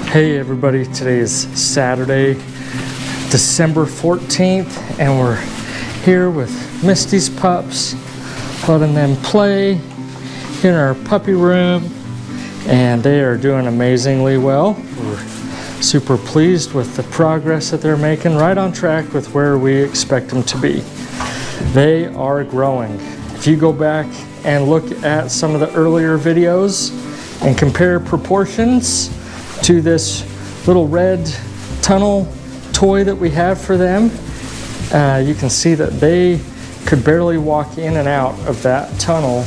Hey everybody, today is Saturday, December 14th, and we're here with Misty's pups, letting them play in our puppy room, and they are doing amazingly well. We're super pleased with the progress that they're making, right on track with where we expect them to be. They are growing. If you go back and look at some of the earlier videos and compare proportions to this little red tunnel toy that we have for them, you can see that they could barely walk in and out of that tunnel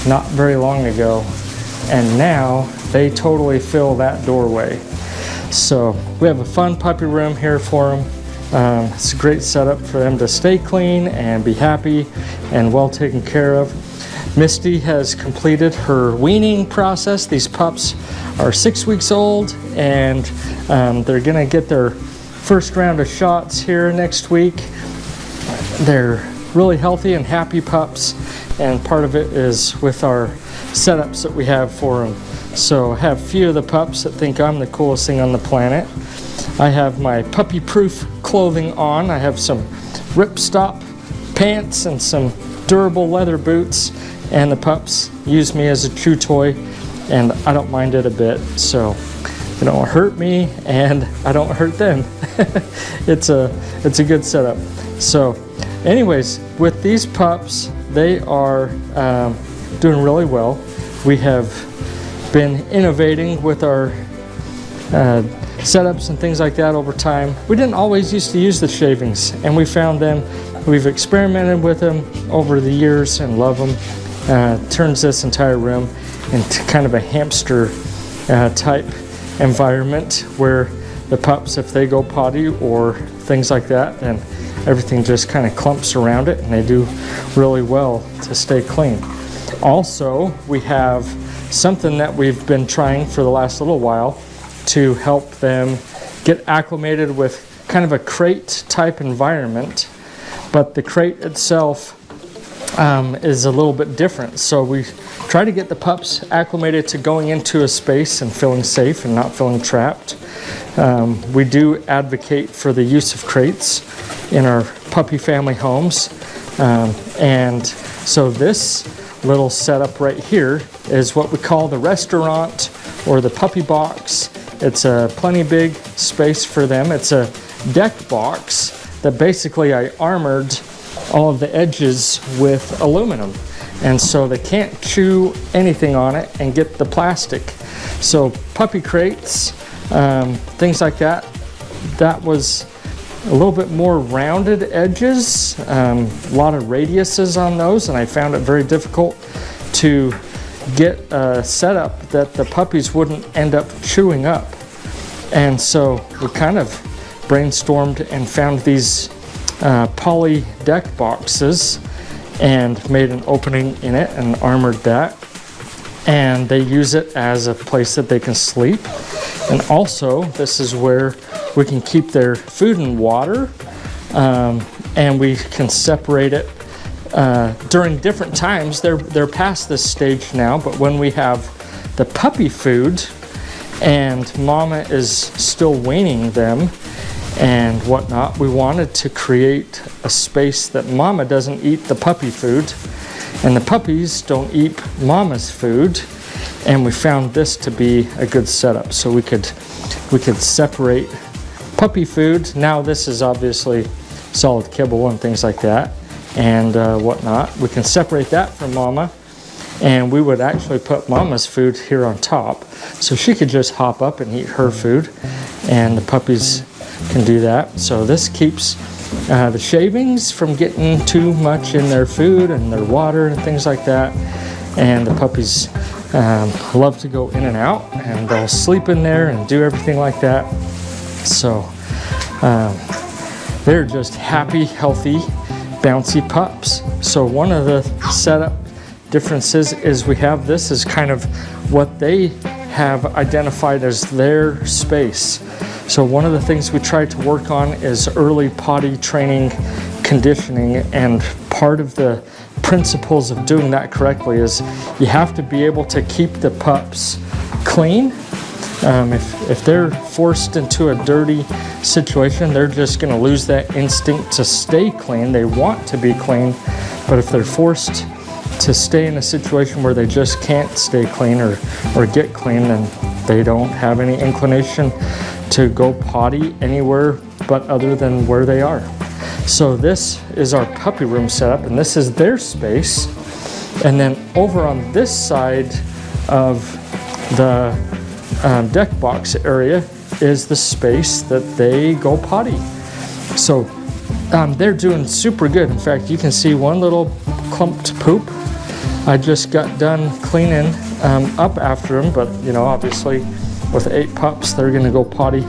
not very long ago, and now they totally fill that doorway. So we have a fun puppy room here for them. It's a great setup for them to stay clean and be happy and well taken care of. Misty has completed her weaning process. These pups are 6 weeks old, and they're gonna get their first round of shots here next week. They're really healthy and happy pups, and part of it is with our setups that we have for them. So I have a few of the pups that think I'm the coolest thing on the planet. I have my puppy-proof clothing on. I have some ripstop pants and some durable leather boots, and the pups use me as a chew toy, and I don't mind it a bit. So they don't hurt me and I don't hurt them. It's a good setup. So anyways, with these pups, they are doing really well. We have been innovating with our setups and things like that over time. We didn't always used to use the shavings, and we found them. We've experimented with them over the years and love them. Turns this entire room into kind of a hamster type environment, where the pups, if they go potty or things like that, then everything just kind of clumps around it, and they do really well to stay clean. Also, we have something that we've been trying for the last little while to help them get acclimated with kind of a crate type environment, but the crate itself is a little bit different. So we try to get the pups acclimated to going into a space and feeling safe and not feeling trapped. We do advocate for the use of crates in our puppy family homes. And so this little setup right here is what we call the restaurant or the puppy box. It's a plenty big space for them. It's a deck box that basically I armored all of the edges with aluminum, and so they can't chew anything on it and get the plastic. So puppy crates, things like that, that was a little bit more rounded edges, a lot of radiuses on those, and I found it very difficult to get a setup that the puppies wouldn't end up chewing up. And so we kind of brainstormed and found these poly deck boxes and made an opening in it and armored that, and they use it as a place that they can sleep. And also, this is where we can keep their food and water, and we can separate it during different times. They're past this stage now, but when we have the puppy food and mama is still weaning them and whatnot, we wanted to create a space that mama doesn't eat the puppy food and the puppies don't eat mama's food, and we found this to be a good setup. So we could separate puppy food. Now this is obviously solid kibble and things like that and whatnot. We can separate that from mama, and we would actually put mama's food here on top, so she could just hop up and eat her food, and the puppies can do that. So this keeps the shavings from getting too much in their food and their water and things like that, and the puppies love to go in and out, and they'll sleep in there and do everything like that. So they're just happy, healthy, bouncy pups. So one of the setup differences is we have this as kind of what they have identified as their space. So one of the things we try to work on is early potty training conditioning, and part of the principles of doing that correctly is you have to be able to keep the pups clean. If they're forced into a dirty situation, they're just going to lose that instinct to stay clean. They want to be clean, but if they're forced to stay in a situation where they just can't stay clean or get clean, then they don't have any inclination to go potty anywhere but other than where they are. So this is our puppy room setup, and this is their space. And then over on this side of the deck box area is the space that they go potty. So they're doing super good. In fact, you can see one little clumped poop. I just got done cleaning up after them, but you know, obviously with 8 pups, they're gonna go potty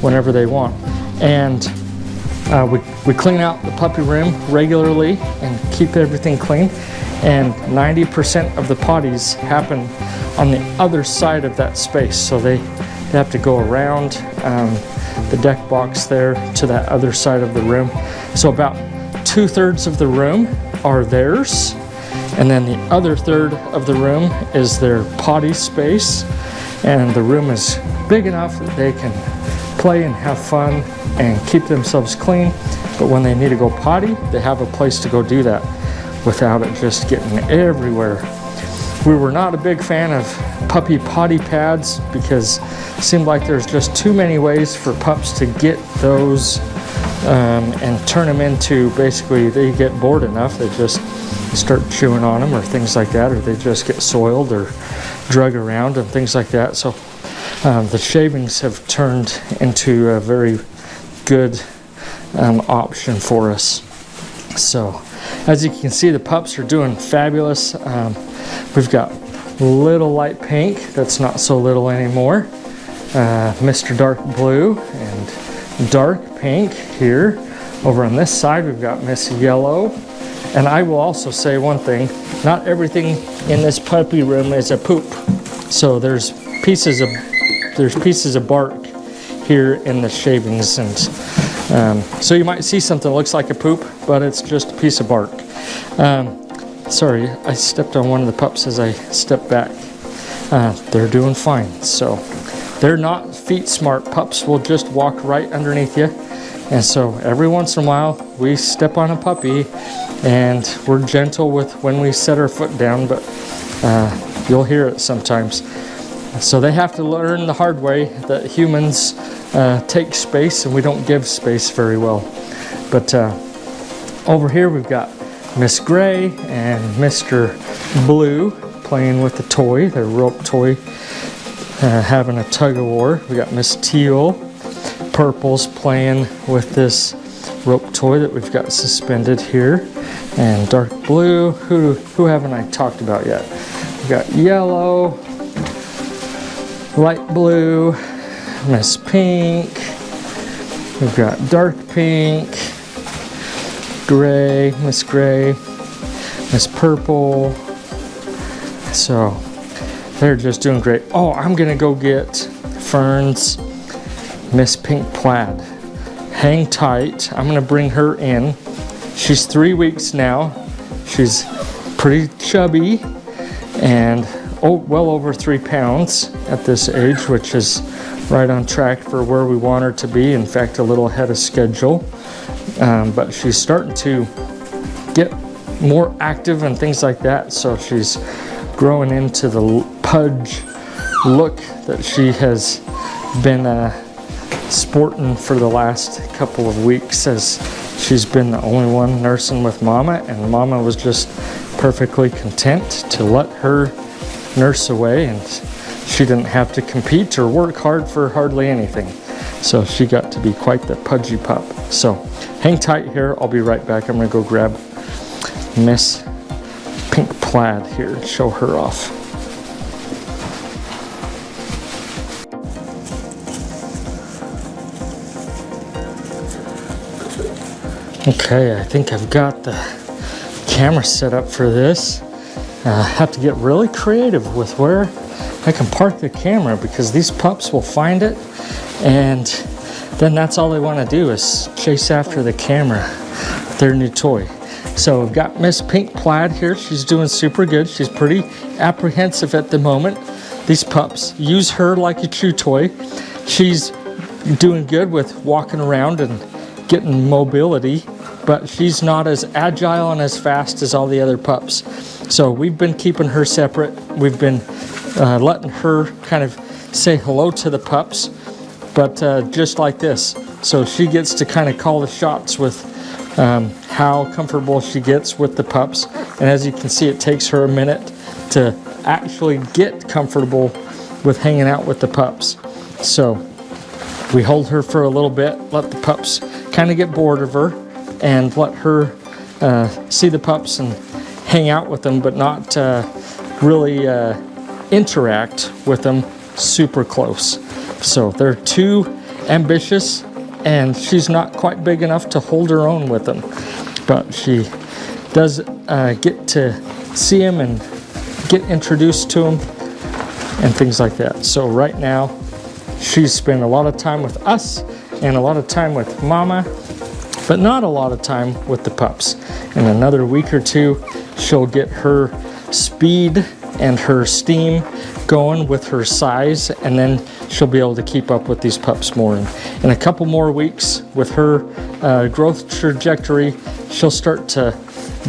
whenever they want. And we clean out the puppy room regularly and keep everything clean. And 90% of the potties happen on the other side of that space. So they have to go around the deck box there to that other side of the room. So about 2/3 of the room are theirs. And then the other third of the room is their potty space. And the room is big enough that they can play and have fun and keep themselves clean. But when they need to go potty, they have a place to go do that without it just getting everywhere. We were not a big fan of puppy potty pads because it seemed like there's just too many ways for pups to get those and turn them into, basically they get bored enough, they just start chewing on them or things like that, or they just get soiled or drug around and things like that. So the shavings have turned into a very good option for us. So as you can see, the pups are doing fabulous. We've got Little Light Pink, that's not so little anymore, Mr. Dark Blue, and Dark Pink here. Over on this side, we've got Miss Yellow. And I will also say one thing, not everything in this puppy room is a poop. So there's pieces of bark here in the shavings, and so you might see something that looks like a poop, but it's just a piece of bark. Sorry, I stepped on one of the pups as I stepped back. They're doing fine. So they're not feet smart. Pups will just walk right underneath you. And so every once in a while we step on a puppy and we're gentle with when we set our foot down, but you'll hear it sometimes. So they have to learn the hard way that humans take space and we don't give space very well. But over here we've got Miss Gray and Mr. Blue playing with the toy, their rope toy, having a tug of war. We got Miss Teal, Purple's playing with this rope toy that we've got suspended here, and Dark Blue, who haven't I talked about yet? We've got Yellow, Light Blue, Miss Pink, we've got Dark Pink, Gray, Miss Purple. So they're just doing great. Oh, I'm gonna go get Fern's Miss Pink Plaid. Hang tight, I'm gonna bring her in. She's 3 weeks now. She's pretty chubby and well over 3 pounds at this age, which is right on track for where we want her to be. In fact, a little ahead of schedule. But she's starting to get more active and things like that. So she's growing into the pudge look that she has been sporting for the last couple of weeks, as she's been the only one nursing with Mama, and Mama was just perfectly content to let her nurse away, and she didn't have to compete or work hard for hardly anything. So she got to be quite the pudgy pup. So hang tight here, I'll be right back. I'm gonna go grab Miss Pink Plaid here and show her off. Okay, I think I've got the camera set up for this. I have to get really creative with where I can park the camera, because these pups will find it and then that's all they want to do is chase after the camera, their new toy. So we've got Miss Pink Plaid here. She's doing super good. She's pretty apprehensive at the moment. These pups, use her like a chew toy. She's doing good with walking around and getting mobility, but she's not as agile and as fast as all the other pups. So we've been keeping her separate. We've been letting her kind of say hello to the pups, but just like this. So she gets to kind of call the shots with how comfortable she gets with the pups. And as you can see, it takes her a minute to actually get comfortable with hanging out with the pups. So we hold her for a little bit, let the pups kind of get bored of her, and let her see the pups and hang out with them, but not really interact with them super close. So they're too ambitious, and she's not quite big enough to hold her own with them. But she does get to see them and get introduced to them and things like that. So right now, she's spent a lot of time with us and a lot of time with Mama, but not a lot of time with the pups. In another week or two, she'll get her speed and her steam going with her size, and then she'll be able to keep up with these pups more. In a couple more weeks, with her growth trajectory, she'll start to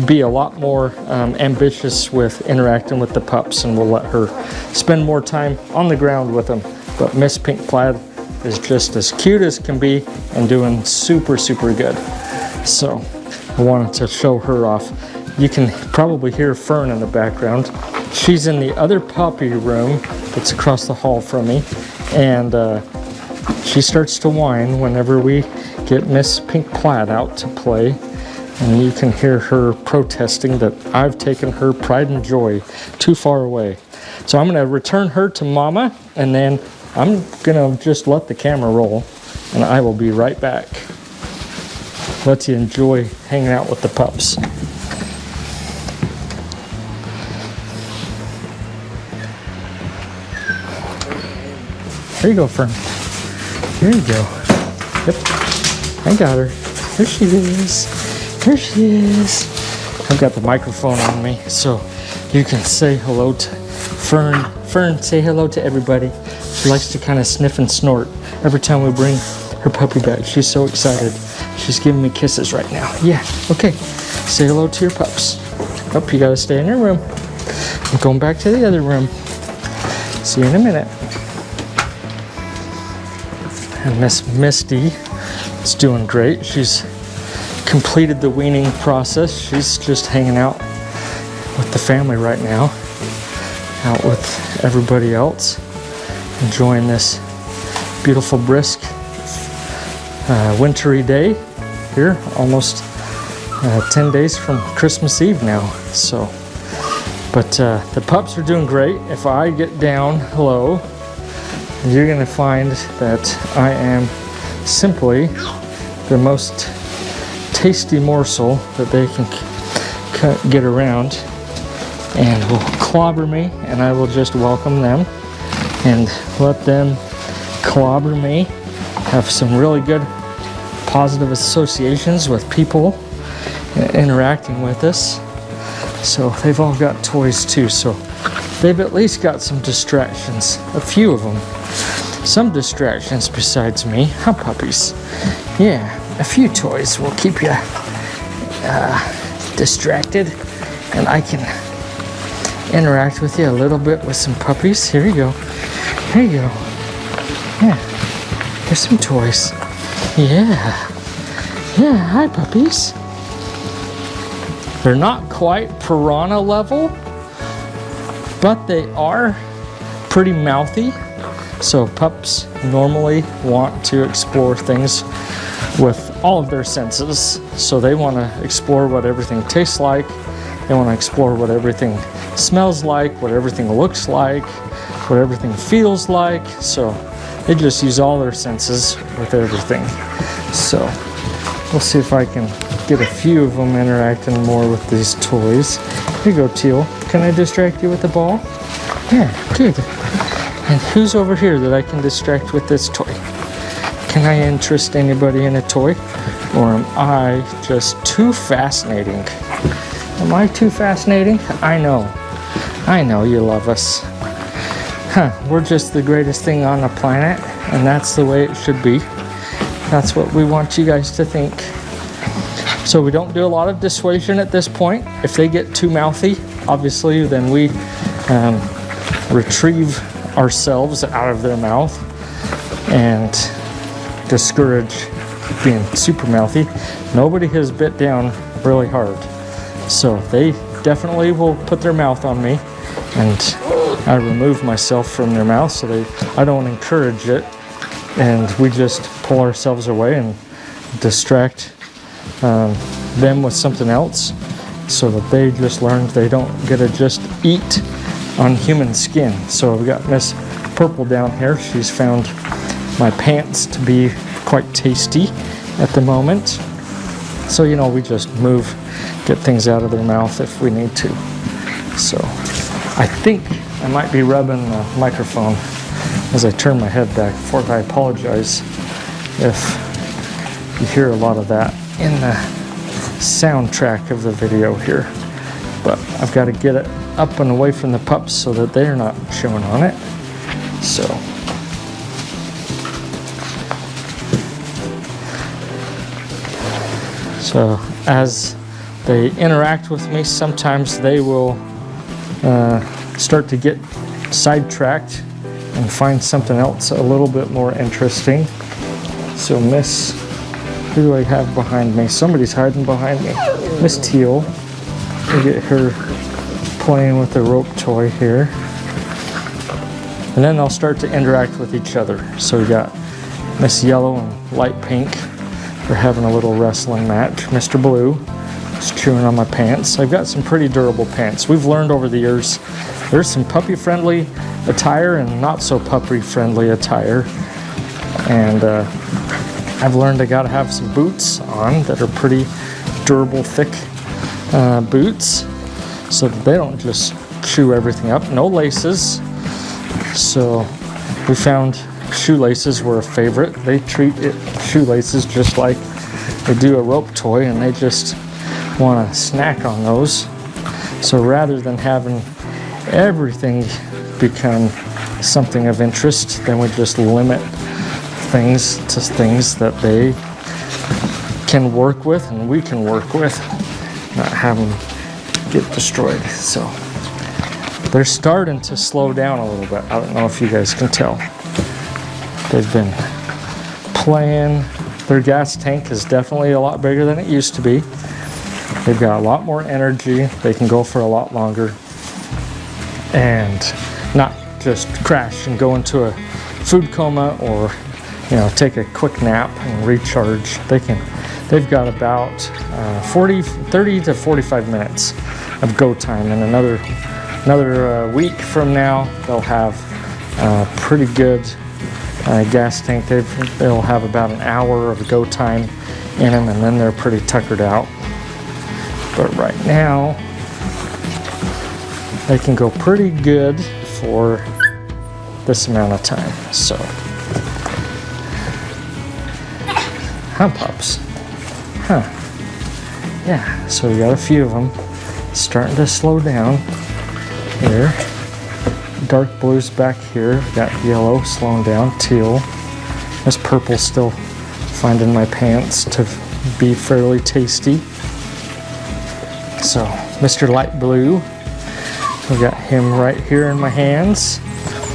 be a lot more ambitious with interacting with the pups, and we'll let her spend more time on the ground with them. But Miss Pink Plaid is just as cute as can be and doing super, super good. So I wanted to show her off. You can probably hear Fern in the background. She's in the other puppy room that's across the hall from me, and she starts to whine whenever we get Miss Pink Plaid out to play. And you can hear her protesting that I've taken her pride and joy too far away. So I'm gonna return her to Mama, and then I'm gonna just let the camera roll, and I will be right back. Let you enjoy hanging out with the pups. There you go, Fern. There you go. Yep, I got her. There she is. There she is. I've got the microphone on me, so you can say hello to Fern. Fern, say hello to everybody. She likes to kind of sniff and snort every time we bring her puppy back. She's so excited. She's giving me kisses right now. Yeah, okay. Say hello to your pups. Oh, you gotta stay in your room. I'm going back to the other room. See you in a minute. And Miss Misty is doing great. She's completed the weaning process. She's just hanging out with the family right now, out with everybody else, enjoying this beautiful, brisk, wintry day here, almost 10 days from Christmas Eve now. So, but the pups are doing great. If I get down low, you're gonna find that I am simply the most tasty morsel that they can get around, and will clobber me, and I will just welcome them and let them clobber me. Have some really good positive associations with people interacting with us. So they've all got toys too, so they've at least got some distractions, a few of them. Some distractions besides me, huh, puppies? Yeah, a few toys will keep you distracted, and I can interact with you a little bit with some puppies. Here you go. Here you go. Yeah, here's some toys. Yeah. Yeah, hi puppies. They're not quite piranha level, but they are pretty mouthy. So pups normally want to explore things with all of their senses. So they want to explore what everything tastes like. They want to explore what everything smells like, what everything looks like, what everything feels like. So they just use all their senses with everything. So we'll see if I can get a few of them interacting more with these toys. Here you go, Teal. Can I distract you with the ball? Yeah, good. And who's over here that I can distract with this toy? Can I interest anybody in a toy? Or am I just too fascinating? Am I too fascinating? I know you love us. We're just the greatest thing on the planet, and that's the way it should be. That's what we want you guys to think. So we don't do a lot of dissuasion at this point. If they get too mouthy, obviously, then we retrieve ourselves out of their mouth and discourage being super mouthy. Nobody has bit down really hard, so they definitely will put their mouth on me, and I remove myself from their mouth so I don't encourage it, and we just pull ourselves away and distract them with something else, so that they just learn they don't get to just eat on human skin. So we've got Miss Purple down here. She's found my pants to be quite tasty at the moment. So, you know, we just get things out of their mouth if we need to. So I think I might be rubbing the microphone as I turn my head back and forth. I apologize if you hear a lot of that in the soundtrack of the video here, but I've got to get it up and away from the pups so that they're not chewing on it. So as they interact with me, sometimes they will start to get sidetracked and find something else a little bit more interesting. So who do I have behind me? Somebody's hiding behind me. Miss Teal. We get her playing with the rope toy here. And then they'll start to interact with each other. So we got Miss Yellow and Light Pink. They're having a little wrestling match. Mr. Blue is chewing on my pants. I've got some pretty durable pants. We've learned over the years there's some puppy-friendly attire and not so puppy-friendly attire. And I've learned I gotta have some boots on that are pretty durable, thick boots, so that they don't just chew everything up. No laces. So we found shoelaces were a favorite. They treat shoelaces just like they do a rope toy, and they just want to snack on those. So rather than having everything become something of interest, then we just limit things to things that they can work with and we can work with, not have them get destroyed. So they're starting to slow down a little bit. I don't know if you guys can tell. They've been playing. Their gas tank is definitely a lot bigger than it used to be. They've got a lot more energy. They can go for a lot longer and not just crash and go into a food coma or, you know, take a quick nap and recharge. They've got about 30 to 45 minutes of go time, and another week from now they'll have a pretty good gas tank. They'll have about an hour of go time in them, and then they're pretty tuckered out. But right now they can go pretty good for this amount of time. So, pups? Yeah, so we got a few of them starting to slow down here. Dark blue's back here. We got yellow slowing down, teal. This purple's still finding my pants to be fairly tasty. So, Mr. Light Blue, we got him right here in my hands.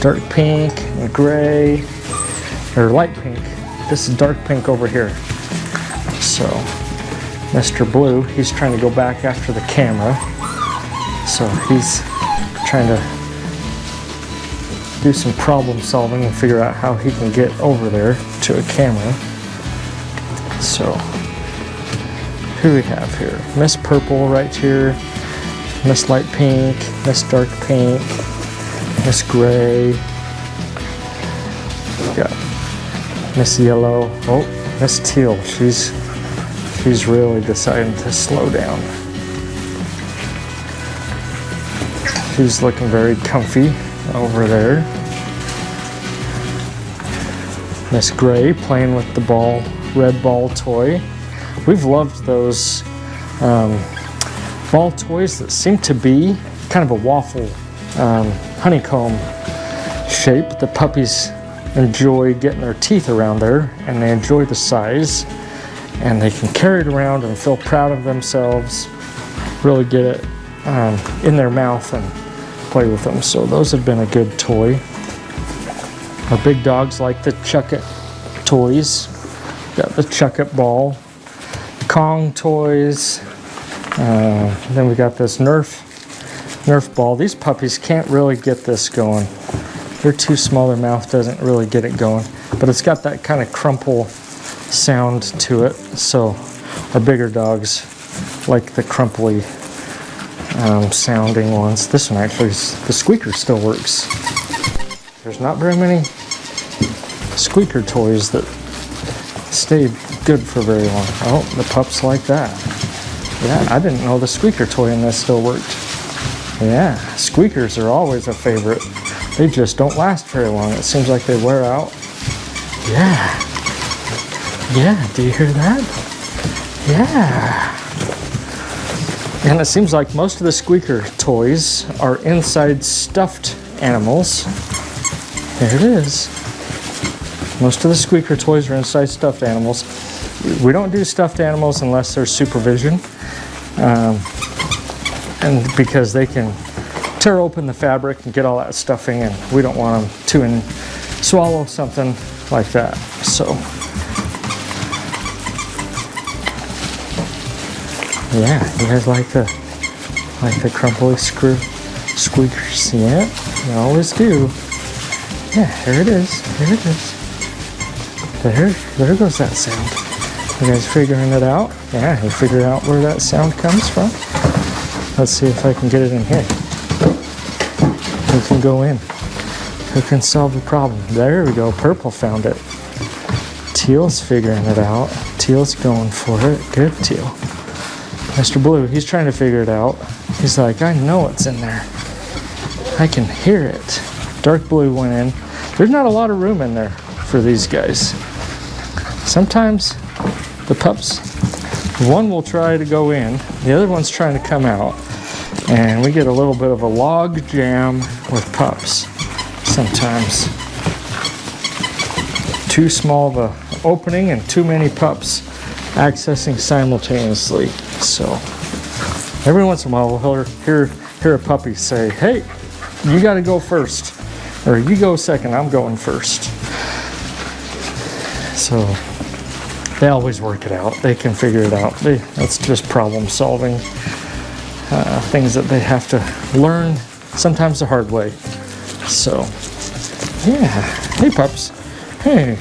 Dark pink and gray, or light pink. This is dark pink over here. So, Mr. Blue, he's trying to go back after the camera. So he's trying to do some problem solving and figure out how he can get over there to a camera. So, who do we have here? Miss Purple right here, Miss Light Pink, Miss Dark Pink, Miss Gray, got Miss Yellow, oh, Miss Teal, she's really deciding to slow down. She's looking very comfy over there. Miss Gray playing with the ball, red ball toy. We've loved those ball toys that seem to be kind of a waffle honeycomb shape. The puppies enjoy getting their teeth around there, and they enjoy the size, and they can carry it around and feel proud of themselves, really get it in their mouth and play with them. So those have been a good toy. Our big dogs like the Chuck It toys. Got the Chuck It ball, Kong toys. Then we got this Nerf ball. These puppies can't really get this going. They're too small, their mouth doesn't really get it going. But it's got that kind of crumple sound to it. So our bigger dogs like the crumply sounding ones. This one actually, the squeaker still works. There's not very many squeaker toys that stayed good for very long. Oh, the pups like that. Yeah, I didn't know the squeaker toy in this still worked. Yeah, squeakers are always a favorite. They just don't last very long. It seems like they wear out. Yeah. Yeah, do you hear that? Yeah. And it seems like most of the squeaker toys are inside stuffed animals. There it is. Most of the squeaker toys are inside stuffed animals. We don't do stuffed animals unless there's supervision. And because they can tear open the fabric and get all that stuffing, and we don't want them to swallow something like that. So, yeah, you guys like the crumply squeakers? Yeah, you always do. Yeah, here it is. Here it is. There goes that sound. You guys figuring it out? Yeah, you figured out where that sound comes from? Let's see if I can get it in here. Who can go in? Who can solve the problem? There we go. Purple found it. Teal's figuring it out. Teal's going for it. Good, Teal. Mr. Blue, he's trying to figure it out. He's like, I know it's in there. I can hear it. Dark Blue went in. There's not a lot of room in there for these guys. Sometimes the pups, one will try to go in, the other one's trying to come out, and we get a little bit of a log jam with pups sometimes. Too small of a opening and too many pups accessing simultaneously. So every once in a while we'll hear a puppy say, hey, you got to go first, or you go second, I'm going first. So they always work it out. They can figure it out. That's just problem solving. Things that they have to learn, sometimes the hard way. So, yeah. Hey, pups. Hey,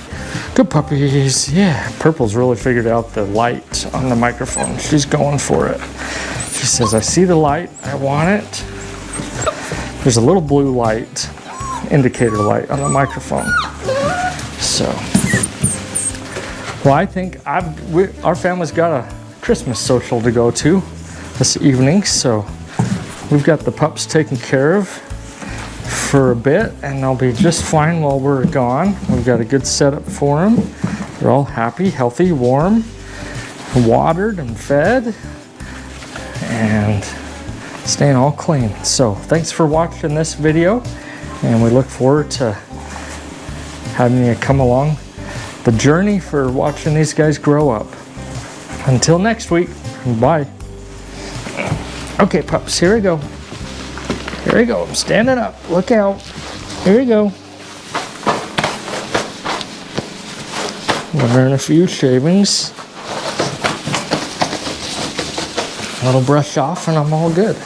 good puppies. Yeah, Purple's really figured out the light on the microphone. She's going for it. She says, I see the light. I want it. There's a little blue light, indicator light on the microphone. So, well, I think our family's got a Christmas social to go to this evening, so we've got the pups taken care of for a bit, and they'll be just fine while we're gone. We've got a good setup for them. They're all happy, healthy, warm, watered and fed, and staying all clean. So thanks for watching this video, and we look forward to having you come along the journey for watching these guys grow up. Until next week, bye. Okay, pups, here we go. Here we go. I'm standing up. Look out. Here we go. Wearing a few shavings. A little brush off and I'm all good.